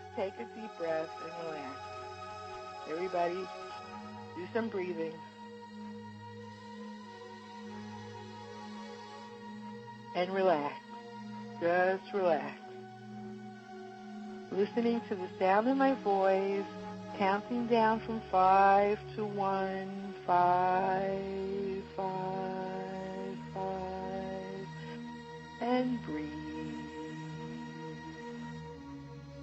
just take a deep breath and relax. Everybody, do some breathing. And relax. Just relax. Listening to the sound of my voice, counting down from 5 to 1, 5, 5, 5, and breathe.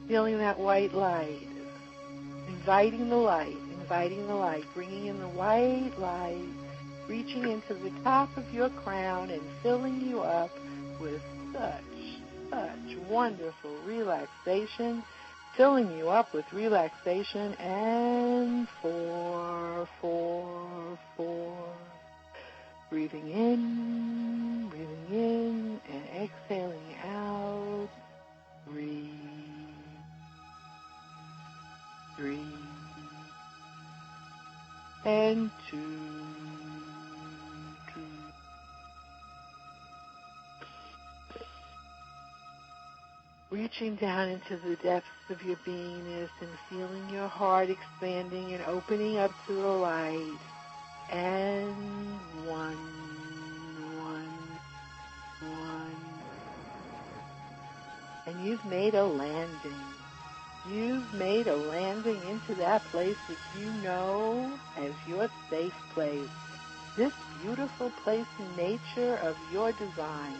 Feeling that white light, inviting the light, bringing in the white light, reaching into the top of your crown and filling you up with such wonderful relaxation, filling you up with relaxation, and 4, 4, 4. Breathing in, and exhaling out. 3, 3, and 2, 2. Reaching down into the depths of your beingness and feeling your heart expanding and opening up to the light. And 1, 1, 1. And you've made a landing. You've made a landing into that place that you know as your safe place. This beautiful place in nature of your design.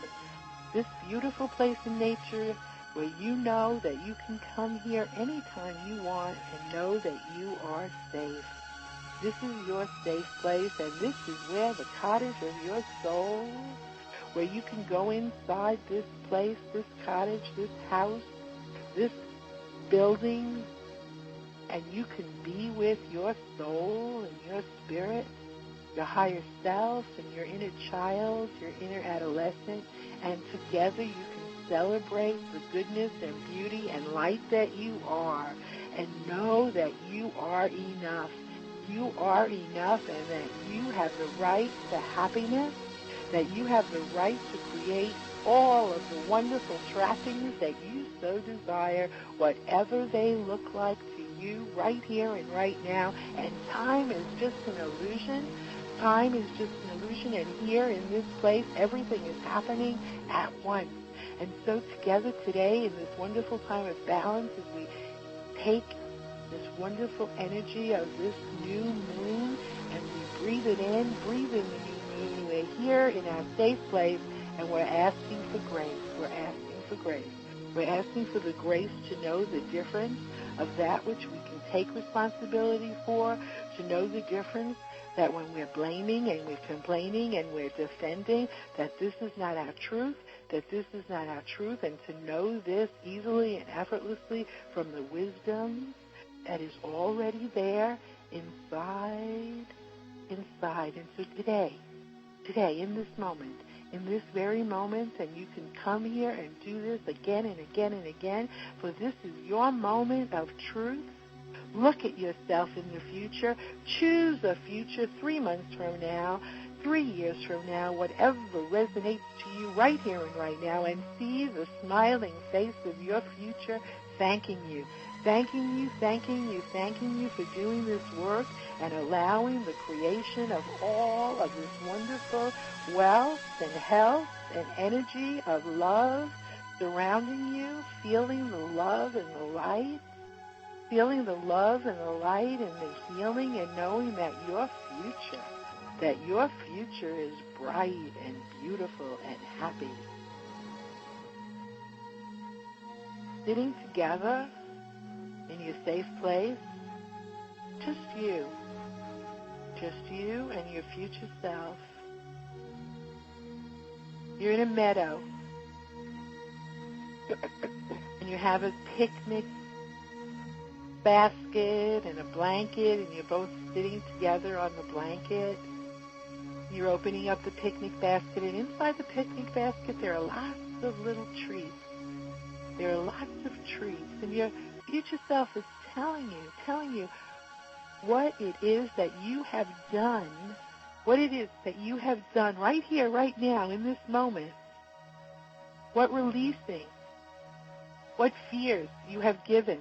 This beautiful place in nature where you know that you can come here anytime you want and know that you are safe. This is your safe place, and this is where the cottage of your soul, where you can go inside this place, this cottage, this house, this building, and you can be with your soul and your spirit, your higher self and your inner child, your inner adolescent, and together you can celebrate the goodness and beauty and light that you are, and know that you are enough. You are enough, and that you have the right to happiness, that you have the right to create all of the wonderful trappings that you so desire, whatever they look like to you right here and right now. And time is just an illusion. Time is just an illusion, and here in this place, everything is happening at once. And so together today, in this wonderful time of balance, as we take this wonderful energy of this new moon and we breathe it in, breathe in the new moon, we're here in our safe place, and we're asking for grace. We're asking for grace. We're asking for the grace to know the difference of that which we can take responsibility for, to know the difference that when we're blaming and we're complaining and we're defending, that this is not our truth, that this is not our truth, and to know this easily and effortlessly from the wisdom that is already there inside. And so today, in this moment, in this very moment, and you can come here and do this again and again and again, for this is your moment of truth. Look at yourself in the future. Choose a future 3 months from now, 3 years from now, whatever resonates to you right here and right now, and see the smiling face of your future thanking you. Thanking you, thanking you, thanking you for doing this work and allowing the creation of all of this wonderful wealth and health and energy of love surrounding you, feeling the love and the light, feeling the love and the light and the healing, and knowing that your future is bright and beautiful and happy. Sitting together in your safe place, just you and your future self. You're in a meadow, and you have a picnic basket and a blanket, and you're both sitting together on the blanket. You're opening up the picnic basket, and inside the picnic basket there are lots of little treats. There are lots of treats, and your future self is telling you what it is that you have done, right here, right now, in this moment. What releasing, what fears you have given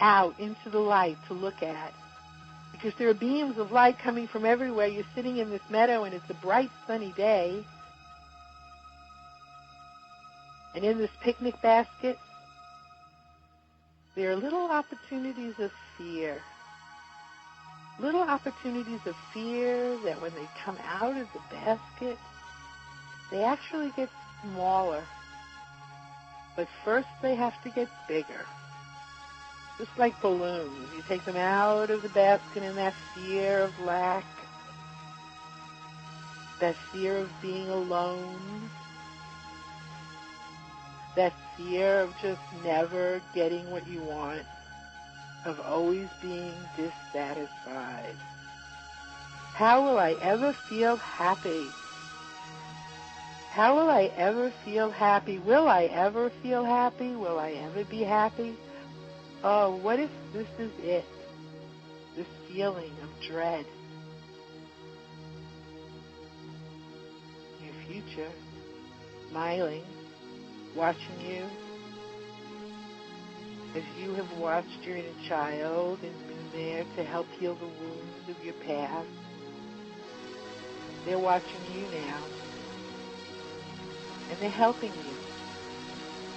out into the light to look at. Because there are beams of light coming from everywhere. You're sitting in this meadow and it's a bright sunny day. And in this picnic basket, there are little opportunities of fear. Little opportunities of fear that when they come out of the basket, they actually get smaller. But first they have to get bigger. Just like balloons. You take them out of the basket and that fear of lack, that fear of being alone, that fear of just never getting what you want, of always being dissatisfied. How will I ever feel happy? How will I ever feel happy? Will I ever feel happy? Will I ever be happy? Oh, what if this is it? This feeling of dread. Your future, smiling, watching you, as you have watched your inner child and been there to help heal the wounds of your past. They're watching you now, and they're helping you.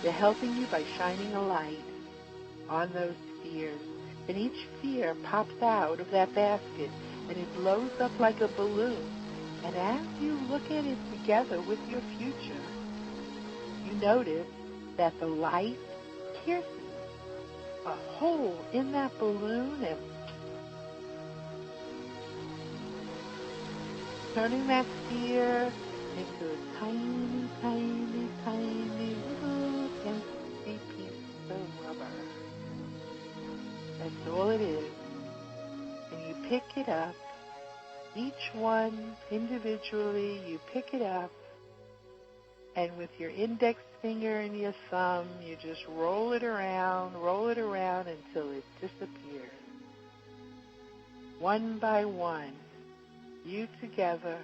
They're helping you by shining a light on those fears. And each fear pops out of that basket, and it blows up like a balloon. And as you look at it together with your future, you notice that the light pierces a hole in that balloon and turning that fear into a tiny, tiny, tiny little empty piece of rubber. That's all it is. And you pick it up, each one individually, you pick it up, and with your index finger and your thumb, you just roll it around until it disappears. One by one, you together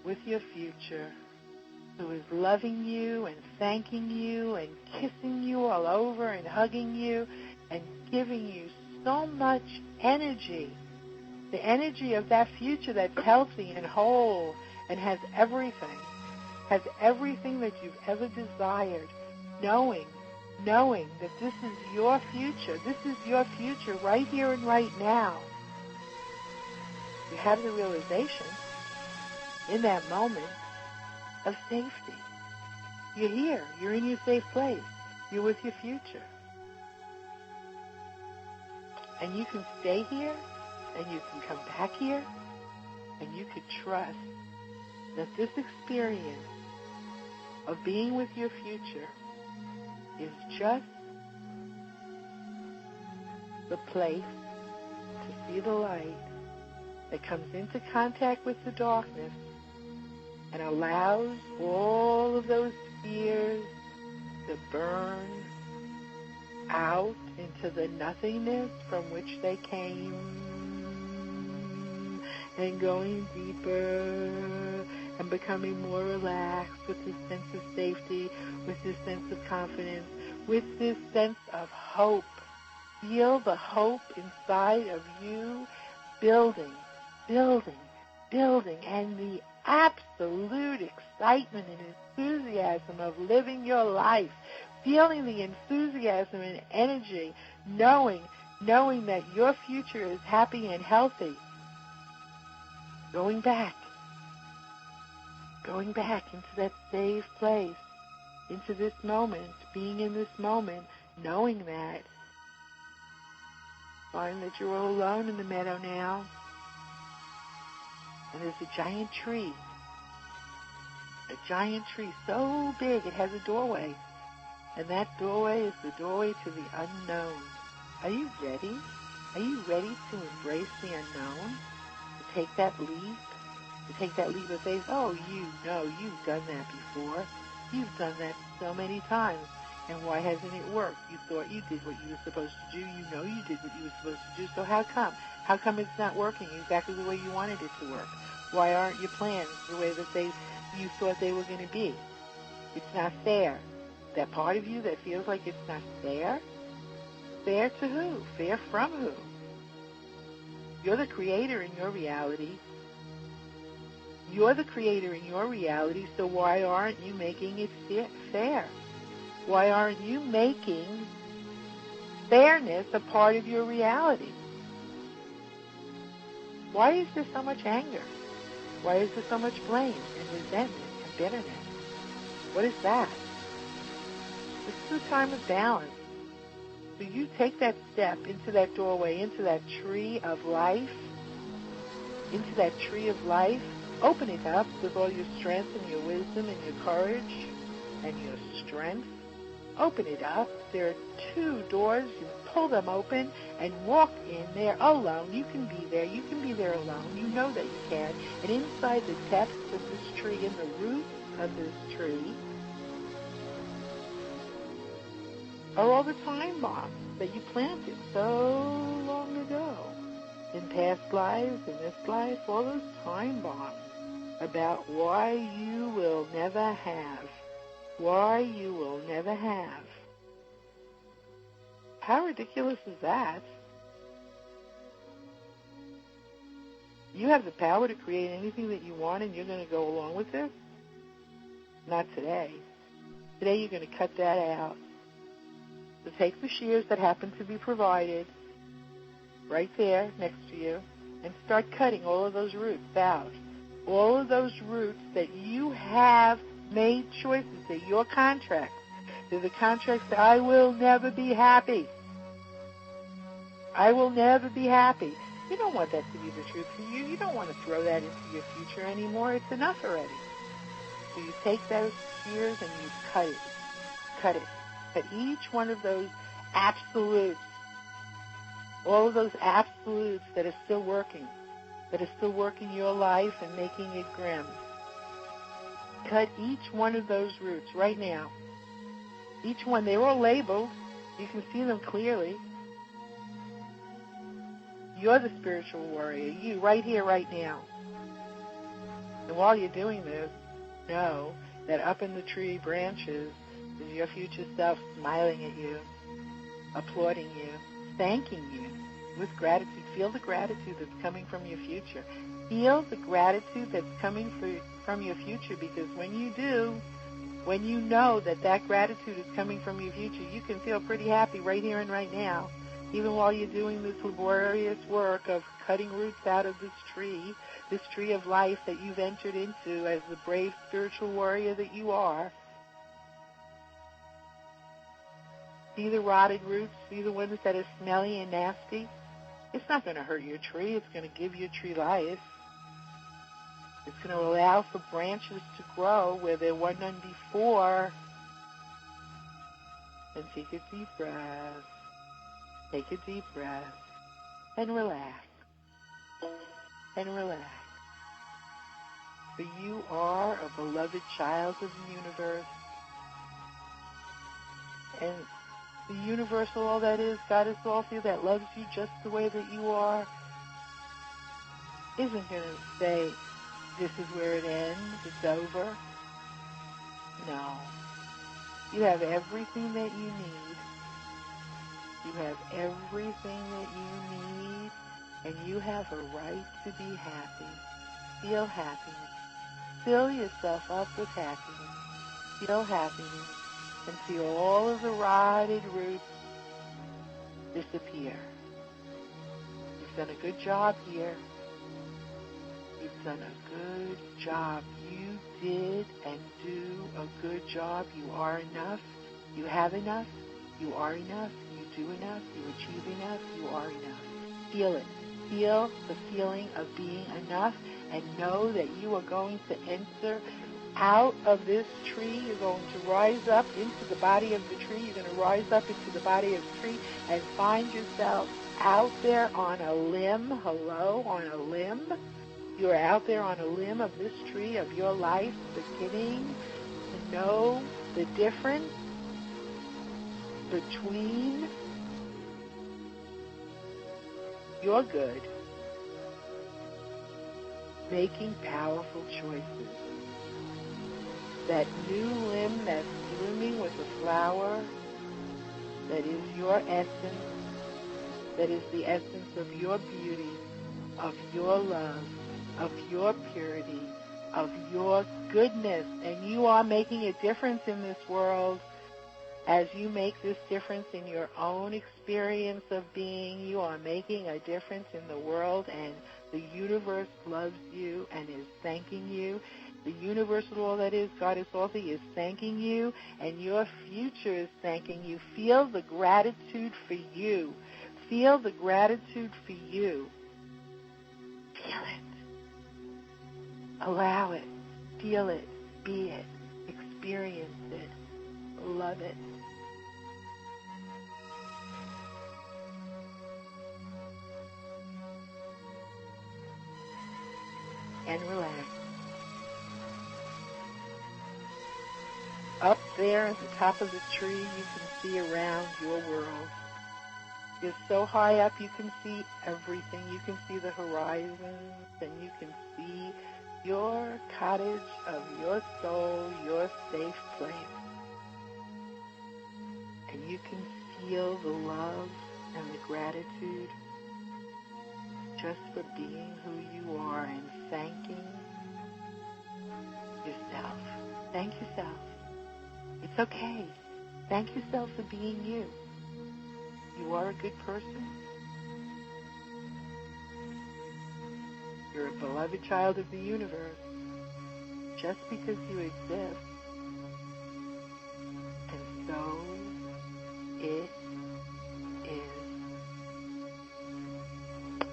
with your future, who is loving you and thanking you and kissing you all over and hugging you and giving you so much energy. The energy of that future that's healthy and whole and has everything that you've ever desired, knowing that this is your future. This is your future right here and right now. You have the realization in that moment of safety. You're here. You're in your safe place. You're with your future. And you can stay here, and you can come back here, and you could trust that this experience of being with your future is just the place to see the light that comes into contact with the darkness and allows all of those fears to burn out into the nothingness from which they came, and going deeper and becoming more relaxed with this sense of safety, with this sense of confidence, with this sense of hope. Feel the hope inside of you building, and the absolute excitement and enthusiasm of living your life, feeling the enthusiasm and energy, knowing that your future is happy and healthy. Going back into that safe place, into this moment, being in this moment, knowing that. Find that you're all alone in the meadow now, and there's a giant tree so big it has a doorway, and that doorway is the doorway to the unknown. Are you ready? Are you ready to embrace the unknown? To take that leap? To take that leap of faith? Oh, you've done that before. You've done that so many times. And why hasn't it worked? You thought you did what you were supposed to do. You know you did what you were supposed to do. So how come? How come it's not working exactly the way you wanted it to work? Why aren't your plans the way that you thought they were going to be? It's not fair. That part of you that feels like it's not fair, Fair to who? Fair from who? You're the creator in your reality. You're the creator in your reality, so why aren't you making it fair? Why aren't you making fairness a part of your reality? Why is there so much anger? Why is there so much blame and resentment and bitterness? What is that? This is a time of balance. So you take that step into that doorway, into that tree of life, open it up with all your strength and your wisdom and your courage and your strength. Open it up. There are 2 doors. You pull them open and walk in there alone. You can be there. You can be there alone. You know that you can. And inside the depths of this tree, in the roots of this tree, are all the time bombs that you planted so long ago. In past lives, in this life, all those time bombs about why you will never have. Why you will never have. How ridiculous is that? You have the power to create anything that you want, and you're going to go along with it? Not today. Today you're going to cut that out. So take the shears that happen to be provided right there next to you and start cutting all of those roots out. All of those roots that you have made choices. They're your contracts. They're the contracts that I will never be happy. I will never be happy. You don't want that to be the truth for you. You don't want to throw that into your future anymore. It's enough already. So you take those shears and you cut it. Cut it. Cut each one of those absolutes. All of those absolutes that are still working your life and making it grim. Cut each one of those roots right now. Each one, they're all labeled. You can see them clearly. You're the spiritual warrior, you, right here, right now. And while you're doing this, know that up in the tree branches is your future self smiling at you, applauding you, thanking you with gratitude. Feel the gratitude that's coming from your future. Feel the gratitude that's coming from your future, because when you do, when you know that that gratitude is coming from your future, you can feel pretty happy right here and right now, even while you're doing this laborious work of cutting roots out of this tree of life that you've entered into as the brave spiritual warrior that you are. See the rotted roots, see the ones that are smelly and nasty? It's not going to hurt your tree. It's going to give your tree life. It's going to allow for branches to grow where there were none before. And take a deep breath. Take a deep breath. And relax. And relax. For you are a beloved child of the universe. And the universal, all that is, God is all for you, that loves you just the way that you are, isn't going to say, this is where it ends, it's over. No. You have everything that you need. You have everything that you need, and you have a right to be happy. Feel happiness. Fill yourself up with happiness. Feel happiness. And see all of the rotted roots disappear. You've done a good job here. You've done a good job. You did and do a good job. You are enough. You have enough. You are enough. You do enough. You achieve enough. You are enough. Feel it. Feel the feeling of being enough, and know that you are going to enter out of this tree. You're going to rise up into the body of the tree. You're going to rise up into the body of the tree and find yourself out there on a limb. Hello, on a limb. You are out there on a limb of this tree of your life, beginning to know the difference between your good, making powerful choices. That new limb that's blooming with a flower that is your essence, that is the essence of your beauty, of your love, of your purity, of your goodness. And you are making a difference in this world. As you make this difference in your own experience of being, you are making a difference in the world, and the universe loves you and is thanking you. The universe with all that is, Goddess Authy, is thanking you, and your future is thanking you. Feel the gratitude for you. Feel the gratitude for you. Feel it. Allow it. Feel it. Be it. Experience it. Love it. And relax. Up there at the top of the tree, you can see around your world. You're so high up, you can see everything. You can see the horizons, and you can see your cottage of your soul, your safe place. And you can feel the love and the gratitude just for being who you are and thanking yourself. Thank yourself. It's okay. Thank yourself for being you. You are a good person. You're a beloved child of the universe just because you exist. And so it is.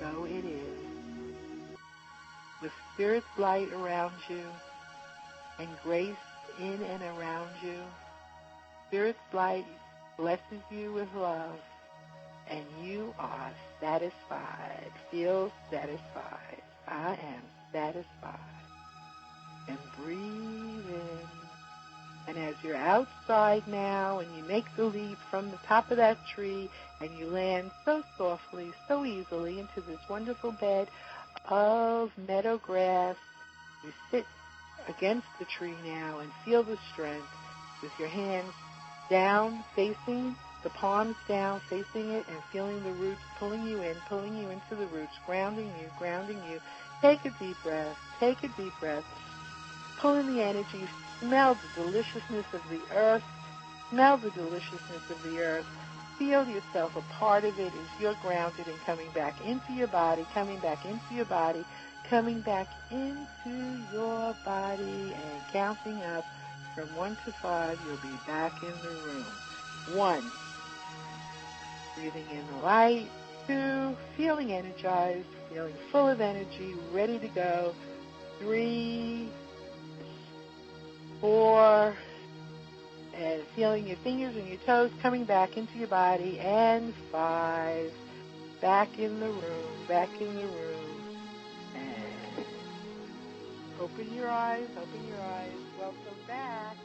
So it is. With Spirit's light around you and grace in and around you, Spirit's light blesses you with love, and you are satisfied. Feel satisfied. I am satisfied. And breathe in. And as you're outside now and you make the leap from the top of that tree and you land so softly, so easily into this wonderful bed of meadow grass, you sit against the tree now and feel the strength with your hands down, facing the palms down, facing it, and feeling the roots pulling you in, pulling you into the roots, grounding you, grounding you. Take a deep breath. Take a deep breath. Pull in the energy. Smell the deliciousness of the earth. Smell the deliciousness of the earth. Feel yourself a part of it as you're grounded and coming back into your body, coming back into your body, coming back into your body, and counting up from 1 to 5, you'll be back in the room. 1, breathing in the light. 2, feeling energized, feeling full of energy, ready to go. 3, 4, and feeling your fingers and your toes coming back into your body. And 5, back in the room, back in the room. And open your eyes, welcome back.